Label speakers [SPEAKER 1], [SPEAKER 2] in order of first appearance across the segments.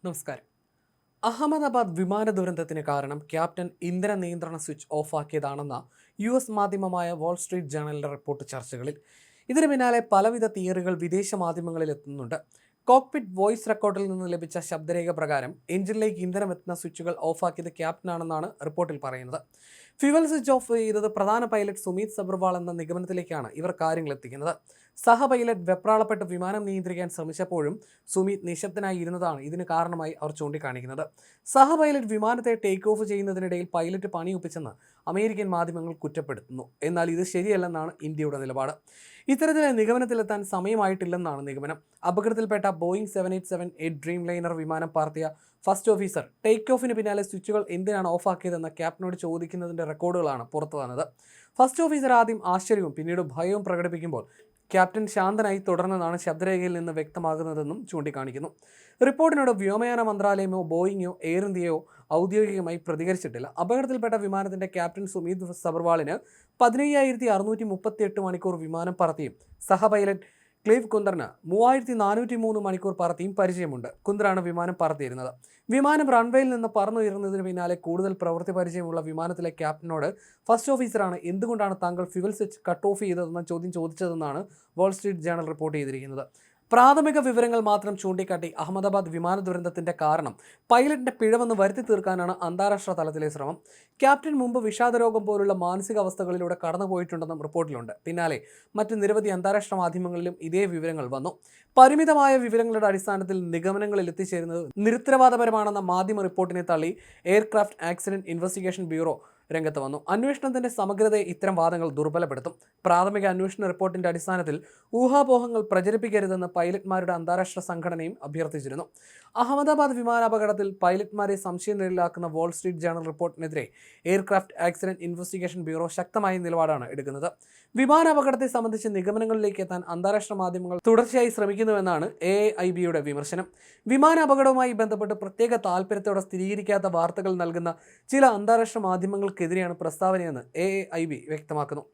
[SPEAKER 1] നമസ്കാരം. അഹമ്മദാബാദ് വിമാന ദുരന്തത്തിന് കാരണം ക്യാപ്റ്റൻ ഇന്ധന നിയന്ത്രണ സ്വിച്ച് ഓഫാക്കിയതാണെന്ന US മാധ്യമമായ വാൾ സ്ട്രീറ്റ് ജേണലിന്റെ റിപ്പോർട്ട് ചർച്ചകളിൽ. ഇതിന് പിന്നാലെ പലവിധ തിയറികൾ വിദേശ മാധ്യമങ്ങളിൽ എത്തുന്നുണ്ട്. കോക്പിറ്റ് വോയിസ് റെക്കോർഡിൽ നിന്ന് ലഭിച്ച ശബ്ദരേഖ പ്രകാരം എഞ്ചിനിലേക്ക് ഇന്ധനം എത്തുന്ന സ്വിച്ചുകൾ ഓഫാക്കിയത് ക്യാപ്റ്റനാണെന്നാണ് റിപ്പോർട്ടിൽ പറയുന്നത്. ഫ്യുവൽ സ്വിച്ച് ഓഫ് ചെയ്തത് പ്രധാന പൈലറ്റ് സുമീത് സബർവാൾ എന്ന നിഗമനത്തിലേക്കാണ് ഇവർ കാര്യങ്ങൾ എത്തിക്കുന്നത്. സഹ പൈലറ്റ് വെപ്രാളപ്പെട്ട് വിമാനം നിയന്ത്രിക്കാൻ ശ്രമിച്ചപ്പോഴും സുമീത് നിശബ്ദനായി ഇരുന്നതാണ് ഇതിന് കാരണമായി അവർ ചൂണ്ടിക്കാണിക്കുന്നത്. സഹ പൈലറ്റ് വിമാനത്തെ ടേക്ക് ഓഫ് ചെയ്യുന്നതിനിടയിൽ പൈലറ്റ് പണിയൊപ്പിച്ചെന്ന് അമേരിക്കൻ മാധ്യമങ്ങൾ കുറ്റപ്പെടുത്തുന്നു. എന്നാൽ ഇത് ശരിയല്ലെന്നാണ് ഇന്ത്യയുടെ നിലപാട്. ഇത്തരത്തിലെ നിഗമനത്തിലെത്താൻ സമയമായിട്ടില്ലെന്നാണ് നിഗമനം. അപകടത്തിൽപ്പെട്ട ബോയിങ് 787-8 ഡ്രീം ലൈനർ വിമാനം പറത്തിയ ഫസ്റ്റ് ഓഫീസർ ടേക്ക് ഓഫിന് പിന്നാലെ സ്വിച്ചുകൾ എന്തിനാണ് ഓഫാക്കിയതെന്ന് ക്യാപ്റ്റനോട് ചോദിക്കുന്നതിന്റെ റെക്കോർഡുകളാണ് പുറത്തു വന്നത്. ഫസ്റ്റ് ഓഫീസർ ആദ്യം ആശ്ചര്യവും പിന്നീട് ഭയവും പ്രകടിപ്പിക്കുമ്പോൾ ക്യാപ്റ്റൻ ശാന്തനായി തുടർന്നതാണ് ശബ്ദരേഖയിൽ നിന്ന് വ്യക്തമാകുന്നതെന്നും ചൂണ്ടിക്കാണിക്കുന്നു. റിപ്പോർട്ടിനോട് വ്യോമയാന മന്ത്രാലയമോ ബോയിങ്ങോ എയർ ഇന്ത്യയോ ഔദ്യോഗികമായി പ്രതികരിച്ചിട്ടില്ല. അപകടത്തിൽപ്പെട്ട വിമാനത്തിന്റെ ക്യാപ്റ്റൻ സുമീത് സബർവാളിന് 15,638 മണിക്കൂർ വിമാനം പറത്തിയും സഹ പൈലറ്റ് ക്ലീവ് കുന്ദറിന് 3,403 മണിക്കൂർ പറത്തിയും പരിചയമുണ്ട്. കുന്ദറാണ് വിമാനം പറത്തിയിരുന്നത്. വിമാനം റൺവേയിൽ നിന്ന് പറന്നുയരുന്നതിന് പിന്നാലെ കൂടുതൽ പ്രവൃത്തി പരിചയമുള്ള വിമാനത്തിലെ ക്യാപ്റ്റനോട് ഫസ്റ്റ് ഓഫീസറാണ് എന്തുകൊണ്ടാണ് താങ്കൾ ഫ്യുവൽ സ്വിച്ച് കട്ട് ഓഫ് ചെയ്തതെന്ന ചോദ്യം ചോദിച്ചതെന്നാണ് വാൾ സ്ട്രീറ്റ് ജേണൽ റിപ്പോർട്ട് ചെയ്തിരിക്കുന്നത്. പ്രാഥമിക വിവരങ്ങൾ മാത്രം ചൂണ്ടിക്കാട്ടി അഹമ്മദാബാദ് വിമാന ദുരന്തത്തിന്റെ കാരണം പൈലറ്റിന്റെ പിഴവെന്ന് വരുത്തി തീർക്കാനാണ് അന്താരാഷ്ട്ര തലത്തിലെ ശ്രമം. ക്യാപ്റ്റൻ മുമ്പ് വിഷാദരോഗം പോലുള്ള മാനസികാവസ്ഥകളിലൂടെ കടന്നുപോയിട്ടുണ്ടെന്നും റിപ്പോർട്ടിലുണ്ട്. പിന്നാലെ മറ്റ് നിരവധി അന്താരാഷ്ട്ര മാധ്യമങ്ങളിലും ഇതേ വിവരങ്ങൾ വന്നു. പരിമിതമായ വിവരങ്ങളുടെ അടിസ്ഥാനത്തിൽ നിഗമനങ്ങളിൽ എത്തിച്ചേരുന്നത് നിരുത്തരവാദപരമാണെന്ന മാധ്യമ റിപ്പോർട്ടിനെ തള്ളി എയർക്രാഫ്റ്റ് ആക്സിഡന്റ് ഇൻവെസ്റ്റിഗേഷൻ ബ്യൂറോ രംഗത്ത് വന്നു. അന്വേഷണത്തിന്റെ സമഗ്രതയെ ഇത്തരം വാദങ്ങൾ ദുർബലപ്പെടുത്തും. പ്രാഥമിക അന്വേഷണ റിപ്പോർട്ടിന്റെ അടിസ്ഥാനത്തിൽ ഊഹാപോഹങ്ങൾ പ്രചരിപ്പിക്കരുതെന്ന് പൈലറ്റ്മാരുടെ അന്താരാഷ്ട്ര സംഘടനയും അഭ്യർത്ഥിച്ചിരുന്നു. അഹമ്മദാബാദ് വിമാനാപകടത്തിൽ പൈലറ്റ്മാരെ സംശയനിഴലാക്കുന്ന വാൾ സ്ട്രീറ്റ് ജേണൽ റിപ്പോർട്ടിനെതിരെ എയർക്രാഫ്റ്റ് ആക്സിഡന്റ് ഇൻവെസ്റ്റിഗേഷൻ ബ്യൂറോ ശക്തമായ നിലപാടാണ് എടുക്കുന്നത്. വിമാനാപകടത്തെ സംബന്ധിച്ച് നിഗമനങ്ങളിലേക്ക് എത്താൻ അന്താരാഷ്ട്ര മാധ്യമങ്ങൾ തുടർച്ചയായി ശ്രമിക്കുന്നുവെന്നാണ് AIBയുടെ വിമർശനം. വിമാനാപകടവുമായി ബന്ധപ്പെട്ട് പ്രത്യേക താൽപര്യത്തോടെ സ്ഥിരീകരിക്കാത്ത വാർത്തകൾ നൽകുന്ന ചില അന്താരാഷ്ട്ര മാധ്യമങ്ങൾക്കെതിരെയാണ് പ്രസ്താവനയെന്ന് AIB വ്യക്തമാക്കുന്നു.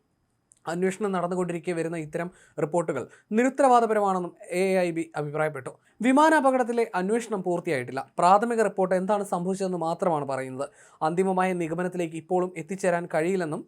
[SPEAKER 1] അന്വേഷണം നടന്നുകൊണ്ടിരിക്കെ വരുന്ന ഇത്തരം റിപ്പോർട്ടുകൾ നിരുത്തരവാദപരമാണെന്നും AIB അഭിപ്രായപ്പെട്ടു. വിമാനാപകടത്തിലെ അന്വേഷണം പൂർത്തിയായിട്ടില്ല. പ്രാഥമിക റിപ്പോർട്ട് എന്താണ് സംഭവിച്ചതെന്ന് മാത്രമാണ് പറയുന്നത്. അന്തിമമായ നിഗമനത്തിലേക്ക് ഇപ്പോഴും എത്തിച്ചേരാൻ കഴിയില്ലെന്നും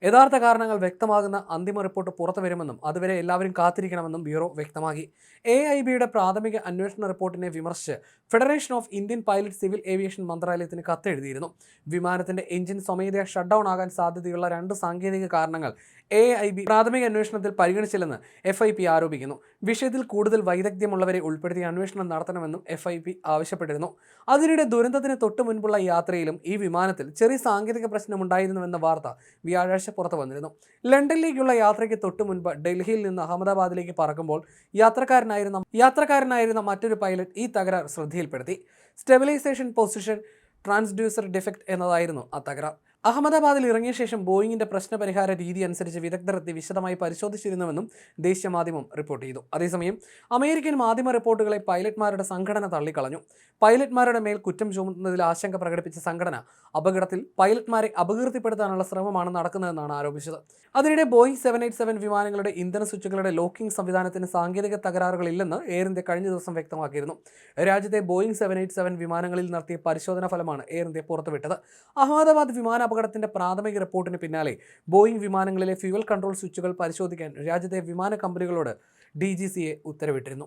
[SPEAKER 1] യഥാർത്ഥ കാരണങ്ങൾ വ്യക്തമാകുന്ന അന്തിമ റിപ്പോർട്ട് പുറത്തു വരുമെന്നും അതുവരെ എല്ലാവരും കാത്തിരിക്കണമെന്നും ബ്യൂറോ വ്യക്തമാക്കി. AIBയുടെ പ്രാഥമിക അന്വേഷണ റിപ്പോർട്ടിനെ വിമർശിച്ച് federation of Indian pilot civil aviation മന്ത്രാലയത്തിന് കത്തെഴുതിയിരുന്നു. വിമാനത്തിന്റെ എഞ്ചിൻ സ്വമേധയാ ഷട്ട് ഡൗൺ ആകാൻ സാധ്യതയുള്ള 2 സാങ്കേതിക കാരണങ്ങൾ AIB പ്രാഥമിക അന്വേഷണത്തിൽ പരിഗണിച്ചില്ലെന്ന് FIP ആരോപിക്കുന്നു. വിഷയത്തിൽ കൂടുതൽ വൈദഗ്ധ്യമുള്ളവരെ ഉൾപ്പെടുത്തി അന്വേഷണം നടത്തണമെന്നും FIP ആവശ്യപ്പെട്ടിരുന്നു. അതിനിടെ ദുരന്തത്തിന് തൊട്ടു മുൻപുള്ള യാത്രയിലും ഈ വിമാനത്തിൽ ചെറിയ സാങ്കേതിക പ്രശ്നമുണ്ടായിരുന്നുവെന്ന വാർത്ത വ്യാഴാഴ്ച പുറത്തു വന്നിരുന്നു. ലണ്ടനിലേക്കുള്ള യാത്രയ്ക്ക് തൊട്ടു മുൻപ് ഡൽഹിയിൽ നിന്ന് അഹമ്മദാബാദിലേക്ക് പറക്കുമ്പോൾ യാത്രക്കാരനായിരുന്ന മറ്റൊരു പൈലറ്റ് ഈ തകരാർ ശ്രദ്ധയിൽപ്പെടുത്തി. സ്റ്റെബിലൈസേഷൻ പൊസിഷൻ ട്രാൻസ്ഡ്യൂസർ ഡിഫക്റ്റ് എന്നതായിരുന്നു ആ തകരാർ. അഹമ്മദാബാദിൽ ഇറങ്ങിയ ശേഷം ബോയിങ്ങിന്റെ പ്രശ്നപരിഹാര രീതി അനുസരിച്ച് വിദഗ്ധർ എത്തി വിശദമായി പരിശോധിച്ചിരുന്നുവെന്നും ദേശീയ മാധ്യമം റിപ്പോർട്ട് ചെയ്തു. അതേസമയം അമേരിക്കൻ മാധ്യമ റിപ്പോർട്ടുകളെ പൈലറ്റ്മാരുടെ സംഘടന തള്ളിക്കളഞ്ഞു. പൈലറ്റ്മാരുടെ മേൽ കുറ്റം ചുമത്തുന്നതിൽ ആശങ്ക പ്രകടിപ്പിച്ച സംഘടന അപകടത്തിൽ പൈലറ്റ്മാരെ അപകീർത്തിപ്പെടുത്താനുള്ള ശ്രമമാണ് നടക്കുന്നതെന്നാണ് ആരോപിച്ചത്. അതിനിടെ ബോയിങ് 787 വിമാനങ്ങളുടെ ഇന്ധന സ്വിച്ചുകളുടെ ലോക്കിംഗ് സംവിധാനത്തിന് സാങ്കേതിക തകരാറുകളില്ലെന്ന് എയർ ഇന്ത്യ കഴിഞ്ഞ ദിവസം വ്യക്തമാക്കിയിരുന്നു. രാജ്യത്തെ ബോയിങ് 787 വിമാനങ്ങളിൽ നടത്തിയ പരിശോധനാ ഫലമാണ് എയർ ഇന്ത്യ പുറത്തുവിട്ടത്. അഹമ്മദാബാദ് വിമാനാപകടത്തിന്റെ പ്രാഥമിക റിപ്പോർട്ടിന് പിന്നാലെ ബോയിങ് വിമാനങ്ങളിലെ ഫ്യൂവൽ കൺട്രോൾ സ്വിച്ചുകൾ പരിശോധിക്കാൻ രാജ്യത്തെ വിമാന കമ്പനികളോട് DGCA ഉത്തരവിട്ടിരുന്നു.